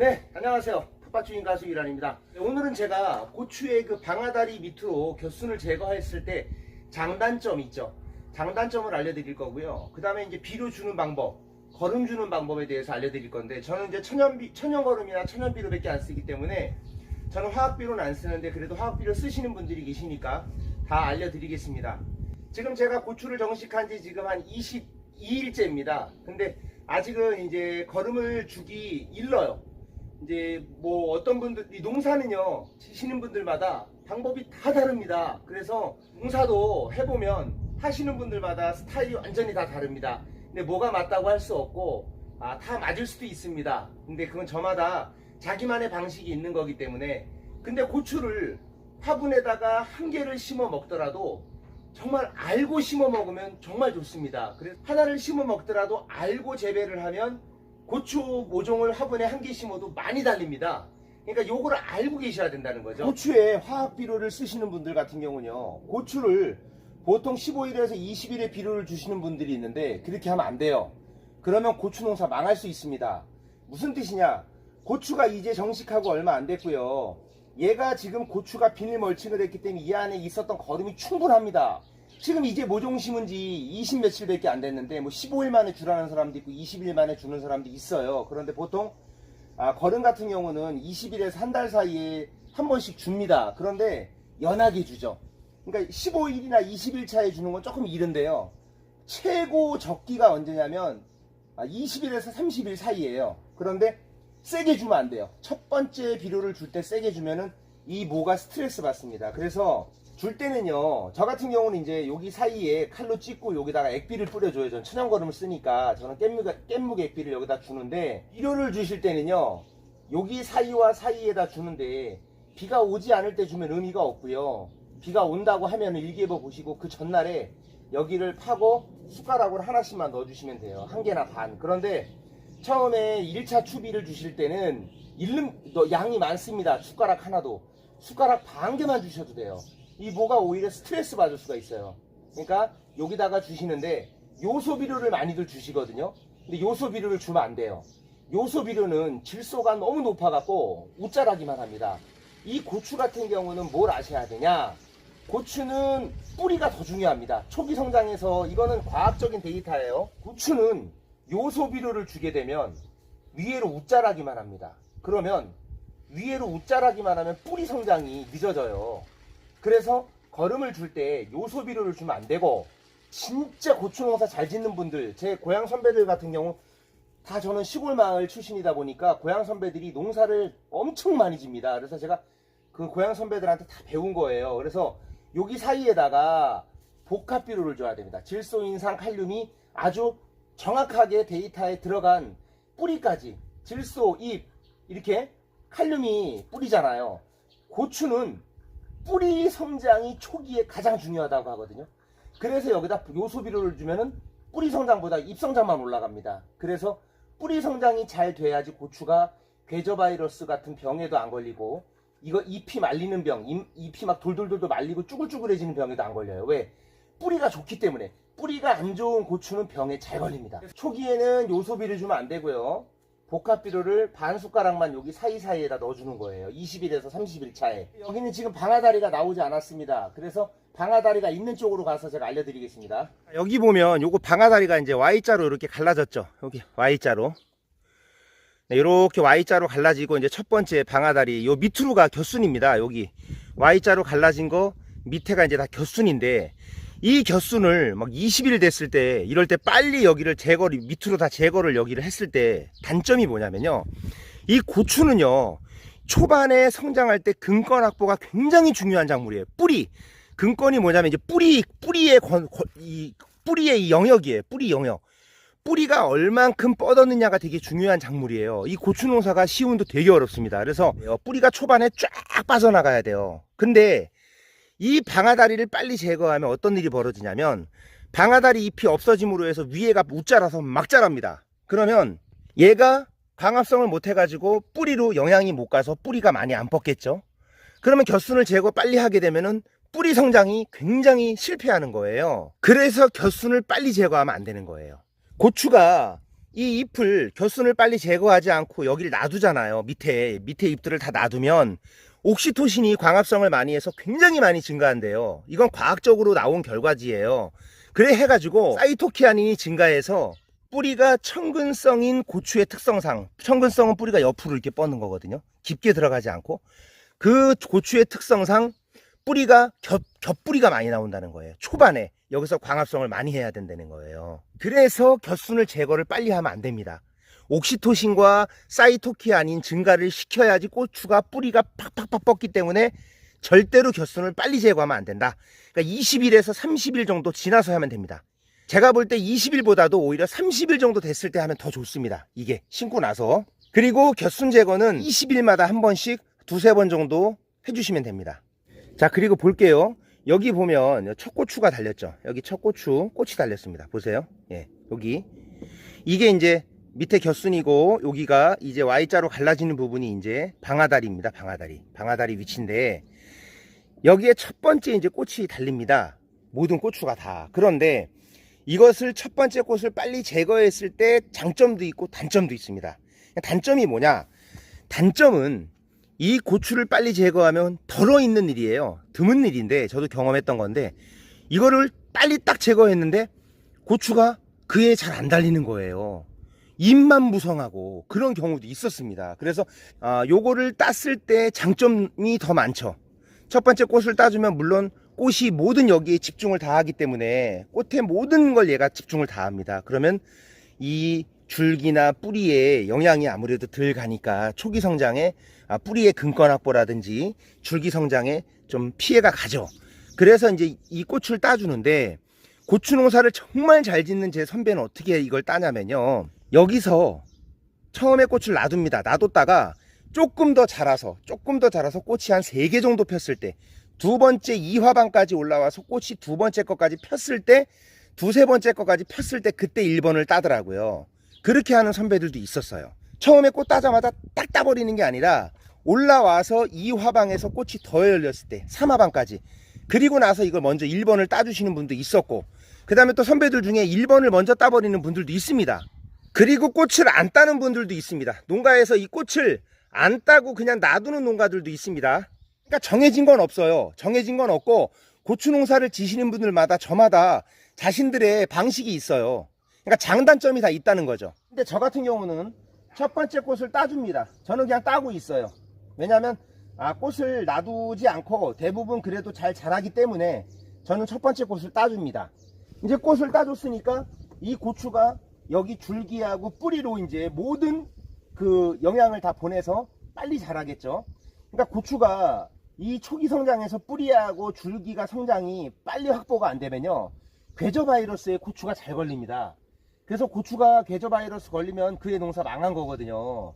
네, 안녕하세요. 풋밭주인 가수 이란입니다. 오늘은 제가 고추의 그 방아다리 밑으로 겨순을 제거했을 때 장단점 있죠. 장단점을 알려드릴 거고요. 그 다음에 이제 비료 주는 방법, 거름 주는 방법에 대해서 알려드릴 건데, 저는 이제 천연 거름이나 천연 비료밖에 안 쓰기 때문에 저는 화학 비료는 안 쓰는데, 그래도 화학 비료 쓰시는 분들이 계시니까 다 알려드리겠습니다. 지금 제가 고추를 정식한 지 지금 한 22일째입니다. 근데 아직은 이제 거름을 주기 일러요. 이제 뭐 어떤 분들, 이 농사는요, 지시는 분들마다 방법이 다 다릅니다. 그래서 농사도 해보면 하시는 분들마다 스타일이 완전히 다 다릅니다. 근데 뭐가 맞다고 할 수 없고, 다 맞을 수도 있습니다. 근데 그건 저마다 자기만의 방식이 있는 거기 때문에. 근데 고추를 화분에다가 한 개를 심어 먹더라도 정말 알고 심어 먹으면 정말 좋습니다. 그래서 하나를 심어 먹더라도 알고 재배를 하면 고추 모종을 화분에 한 개 심어도 많이 달립니다. 그러니까 요거를 알고 계셔야 된다는 거죠. 고추에 화학 비료를 쓰시는 분들 같은 경우는요, 고추를 보통 15일에서 20일의 비료를 주시는 분들이 있는데 그렇게 하면 안 돼요. 그러면 고추 농사 망할 수 있습니다. 무슨 뜻이냐? 고추가 이제 정식하고 얼마 안 됐고요. 얘가 지금 고추가 비닐 멀칭을 했기 때문에 이 안에 있었던 거름이 충분합니다. 지금 이제 모종 심은 지 20 며칠밖에 안 됐는데 뭐 15일 만에 주라는 사람도 있고 20일 만에 주는 사람도 있어요. 그런데 보통 거름 같은 경우는 20일에서 한 달 사이에 한 번씩 줍니다. 그런데 연하게 주죠. 그러니까 15일이나 20일 차에 주는 건 조금 이른데요. 최고 적기가 언제냐면 20일에서 30일 사이에요. 그런데 세게 주면 안 돼요. 첫 번째 비료를 줄 때 세게 주면은 이 모가 스트레스 받습니다. 그래서 줄 때는요, 저 같은 경우는 이제 여기 사이에 칼로 찍고 여기다가 액비를 뿌려줘요. 전 천연거름을 쓰니까 저는 깻묵 액비를 여기다 주는데, 비료를 주실 때는요, 여기 사이와 사이에다 주는데 비가 오지 않을 때 주면 의미가 없고요. 비가 온다고 하면 일기예보 보시고 그 전날에 여기를 파고 숟가락으로 하나씩만 넣어주시면 돼요. 한 개나 반. 그런데 처음에 1차 추비를 주실 때는 양이 많습니다. 숟가락 하나도. 숟가락 반 개만 주셔도 돼요. 이 모가 오히려 스트레스 받을 수가 있어요. 그러니까 여기다가 주시는데 요소 비료를 많이들 주시거든요. 근데 요소 비료를 주면 안 돼요. 요소 비료는 질소가 너무 높아갖고 웃자라기만 합니다. 이 고추 같은 경우는 뭘 아셔야 되냐? 고추는 뿌리가 더 중요합니다. 초기 성장에서, 이거는 과학적인 데이터예요. 고추는 요소 비료를 주게 되면 위에로 웃자라기만 합니다. 그러면 위에로 웃자라기만 하면 뿌리 성장이 늦어져요. 그래서 거름을 줄 때 요소 비료를 주면 안 되고, 진짜 고추 농사 잘 짓는 분들, 제 고향 선배들 같은 경우 다 저는 시골 마을 출신이다 보니까 고향 선배들이 농사를 엄청 많이 집니다. 그래서 제가 그 고향 선배들한테 다 배운 거예요. 그래서 여기 사이에다가 복합 비료를 줘야 됩니다. 질소, 인산, 칼륨이 아주 정확하게 데이터에 들어간 뿌리까지, 질소, 잎, 이렇게 칼륨이 뿌리잖아요. 고추는 뿌리 성장이 초기에 가장 중요하다고 하거든요. 그래서 여기다 요소 비료를 주면은 뿌리 성장보다 잎 성장만 올라갑니다. 그래서 뿌리 성장이 잘 돼야지 고추가 괴저 바이러스 같은 병에도 안 걸리고, 이거 잎이 말리는 병, 잎이 막 돌돌돌돌 말리고 쭈글쭈글해지는 병에도 안 걸려요. 왜? 뿌리가 좋기 때문에. 뿌리가 안 좋은 고추는 병에 잘 걸립니다. 초기에는 요소 비료 주면 안 되고요. 복합 비료를 반 숟가락만 여기 사이사이에다 넣어주는 거예요. 20일에서 30일 차에. 여기는 지금 방아다리가 나오지 않았습니다. 그래서 방아다리가 있는 쪽으로 가서 제가 알려드리겠습니다. 여기 보면 요거 방아다리가 이제 Y자로 이렇게 갈라졌죠. 여기 Y자로. 네, 이렇게 Y자로 갈라지고, 이제 첫 번째 방아다리 요 밑으로가 겨순입니다. 여기 Y자로 갈라진 거 밑에가 이제 다 겨순인데, 이 겨순을 막 20일 됐을 때, 이럴 때 빨리 여기를 밑으로 다 제거를 여기를 했을 때 단점이 뭐냐면요, 이 고추는요, 초반에 성장할 때 근권 확보가 굉장히 중요한 작물이에요. 뿌리. 근권이 뭐냐면 이제 뿌리의 이 영역이에요. 뿌리 영역. 뿌리가 얼만큼 뻗었느냐가 되게 중요한 작물이에요. 이 고추 농사가 시운도 되게 어렵습니다. 그래서 뿌리가 초반에 쫙 빠져나가야 돼요. 근데 이 방아다리를 빨리 제거하면 어떤 일이 벌어지냐면, 방아다리 잎이 없어짐으로 해서 위에가 웃자라서 막 자랍니다. 그러면 얘가 광합성을 못 해가지고 뿌리로 영양이 못 가서 뿌리가 많이 안 뻗겠죠. 그러면 겨순을 제거 빨리 하게 되면은 뿌리 성장이 굉장히 실패하는 거예요. 그래서 겨순을 빨리 제거하면 안 되는 거예요. 고추가 이 잎을 겨순을 빨리 제거하지 않고 여기를 놔두잖아요. 밑에 잎들을 다 놔두면 옥시토신이 광합성을 많이 해서 굉장히 많이 증가한대요. 이건 과학적으로 나온 결과지예요. 그래 해가지고 사이토키아닌이 증가해서 뿌리가 청근성인 고추의 특성상, 청근성은 뿌리가 옆으로 이렇게 뻗는 거거든요. 깊게 들어가지 않고. 그 고추의 특성상 뿌리가 겹뿌리가 많이 나온다는 거예요. 초반에 여기서 광합성을 많이 해야 된다는 거예요. 그래서 겨순을 제거를 빨리 하면 안 됩니다. 옥시토신과 사이토키아닌 증가를 시켜야지 고추가 뿌리가 팍팍팍 뻗기 때문에 절대로 겨순을 빨리 제거하면 안 된다. 그러니까 20일에서 30일 정도 지나서 하면 됩니다. 제가 볼 때 20일보다도 오히려 30일 정도 됐을 때 하면 더 좋습니다. 이게 심고 나서. 그리고 겨순 제거는 20일마다 한 번씩 두세 번 정도 해주시면 됩니다. 자, 그리고 볼게요. 여기 보면 첫 고추가 달렸죠. 여기 첫 고추 꽃이 달렸습니다. 보세요. 예, 여기 이게 이제 밑에 겨순이고 여기가 이제 Y자로 갈라지는 부분이 이제 방아다리입니다. 방아다리 위치인데 여기에 첫 번째 이제 꽃이 달립니다. 모든 고추가 다. 그런데 이것을 첫 번째 꽃을 빨리 제거했을 때 장점도 있고 단점도 있습니다. 단점이 뭐냐? 단점은 이 고추를 빨리 제거하면 덜어 있는 일이에요. 드문 일인데 저도 경험했던 건데 이거를 빨리 딱 제거했는데 고추가 그에 잘 안 달리는 거예요. 잎만 무성하고 그런 경우도 있었습니다. 그래서 요거를 땄을 때 장점이 더 많죠. 첫 번째 꽃을 따주면 물론 꽃이 모든 여기에 집중을 다 하기 때문에 꽃의 모든 걸 얘가 집중을 다 합니다. 그러면 이 줄기나 뿌리에 영향이 아무래도 덜 가니까 초기 성장에 뿌리의 근권 확보라든지 줄기 성장에 좀 피해가 가죠. 그래서 이제 이 꽃을 따주는데 고추 농사를 정말 잘 짓는 제 선배는 어떻게 이걸 따냐면요. 여기서 처음에 꽃을 놔둡니다. 놔뒀다가 조금 더 자라서 꽃이 한 3개 정도 폈을 때 두 번째 2화방까지 올라와서 꽃이 두 번째 것까지 폈을 때 두세 번째 것까지 폈을 때 그때 1번을 따더라고요. 그렇게 하는 선배들도 있었어요. 처음에 꽃 따자마자 딱 따버리는 게 아니라 올라와서 2화방에서 꽃이 더 열렸을 때 3화방까지 그리고 나서 이걸 먼저 1번을 따주시는 분도 있었고 그 다음에 또 선배들 중에 1번을 먼저 따버리는 분들도 있습니다. 그리고 꽃을 안 따는 분들도 있습니다. 농가에서 이 꽃을 안 따고 그냥 놔두는 농가들도 있습니다. 그러니까 정해진 건 없어요. 정해진 건 없고 고추 농사를 지시는 분들마다 저마다 자신들의 방식이 있어요. 그러니까 장단점이 다 있다는 거죠. 근데 저 같은 경우는 첫 번째 꽃을 따줍니다. 저는 그냥 따고 있어요. 왜냐하면 꽃을 놔두지 않고 대부분 그래도 잘 자라기 때문에 저는 첫 번째 꽃을 따줍니다. 이제 꽃을 따줬으니까 이 고추가 여기 줄기하고 뿌리로 이제 모든 그 영양을 다 보내서 빨리 자라겠죠. 그러니까 고추가 이 초기 성장에서 뿌리하고 줄기가 성장이 빨리 확보가 안 되면요. 괴저 바이러스에 고추가 잘 걸립니다. 그래서 고추가 괴저 바이러스 걸리면 그의 농사 망한 거거든요.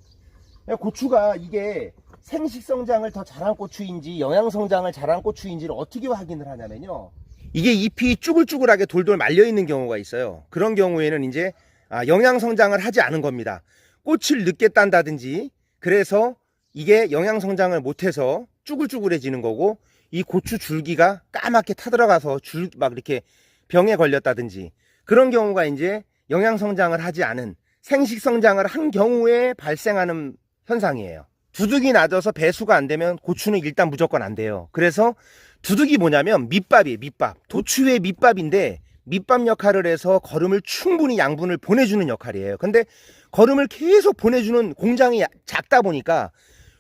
고추가 이게 생식 성장을 더 잘한 고추인지 영양 성장을 잘한 고추인지를 어떻게 확인을 하냐면요. 이게 잎이 쭈글쭈글하게 돌돌 말려 있는 경우가 있어요. 그런 경우에는 이제 영양 성장을 하지 않은 겁니다. 꽃을 늦게 딴다든지 그래서 이게 영양 성장을 못해서 쭈글쭈글해지는 거고 이 고추 줄기가 까맣게 타들어가서 막 이렇게 병에 걸렸다든지 그런 경우가 이제 영양 성장을 하지 않은 생식 성장을 한 경우에 발생하는 현상이에요. 두둑이 낮아서 배수가 안 되면 고추는 일단 무조건 안 돼요. 그래서 두둑이 뭐냐면 밑밥이에요. 밑밥. 고추의 밑밥인데 밑밥 역할을 해서 거름을 충분히 양분을 보내주는 역할이에요. 근데 거름을 계속 보내주는 공장이 작다 보니까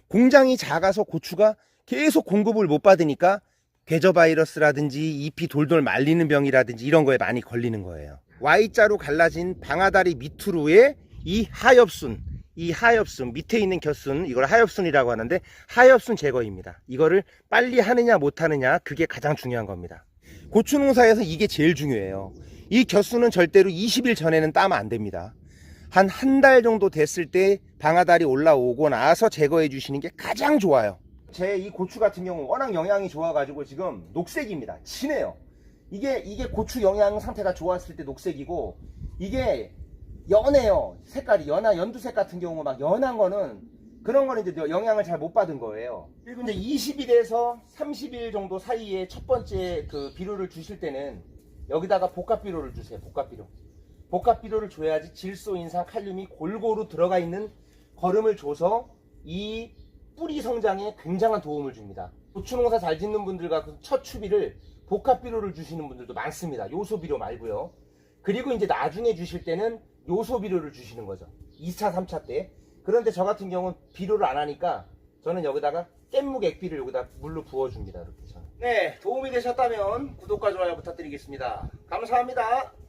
공장이 작아서 고추가 계속 공급을 못 받으니까 괴저 바이러스라든지 잎이 돌돌 말리는 병이라든지 이런 거에 많이 걸리는 거예요. Y자로 갈라진 방아다리 밑으로의 이 하엽순 밑에 있는 겨순 이걸 하엽순이라고 하는데 하엽순 제거입니다. 이거를 빨리 하느냐 못하느냐 그게 가장 중요한 겁니다. 고추 농사에서 이게 제일 중요해요. 이 겨순은 절대로 20일 전에는 따면 안 됩니다. 한 달 정도 됐을 때 방아다리 올라오고 나서 제거해 주시는 게 가장 좋아요. 제 이 고추 같은 경우 워낙 영양이 좋아가지고 지금 녹색입니다. 진해요. 이게 고추 영양 상태가 좋았을 때 녹색이고 이게 연해요. 색깔이 연두색 같은 경우 막 연한 거는 그런 거는 이제 영양을 잘 못 받은 거예요. 그리고 이제 20일에서 30일 정도 사이에 첫 번째 그 비료를 주실 때는 여기다가 복합 비료를 주세요. 복합 비료. 복합 비료를 줘야지 질소, 인산, 칼륨이 골고루 들어가 있는 거름을 줘서 이 뿌리 성장에 굉장한 도움을 줍니다. 고추 농사 잘 짓는 분들과 첫 추비를 복합 비료를 주시는 분들도 많습니다. 요소 비료 말고요. 그리고 이제 나중에 주실 때는 요소 비료를 주시는 거죠. 2차, 3차 때. 그런데 저 같은 경우는 비료를 안 하니까 저는 여기다가 깻묵 액비를 여기다 물로 부어줍니다. 이렇게 저는. 네, 도움이 되셨다면 구독과 좋아요 부탁드리겠습니다. 감사합니다.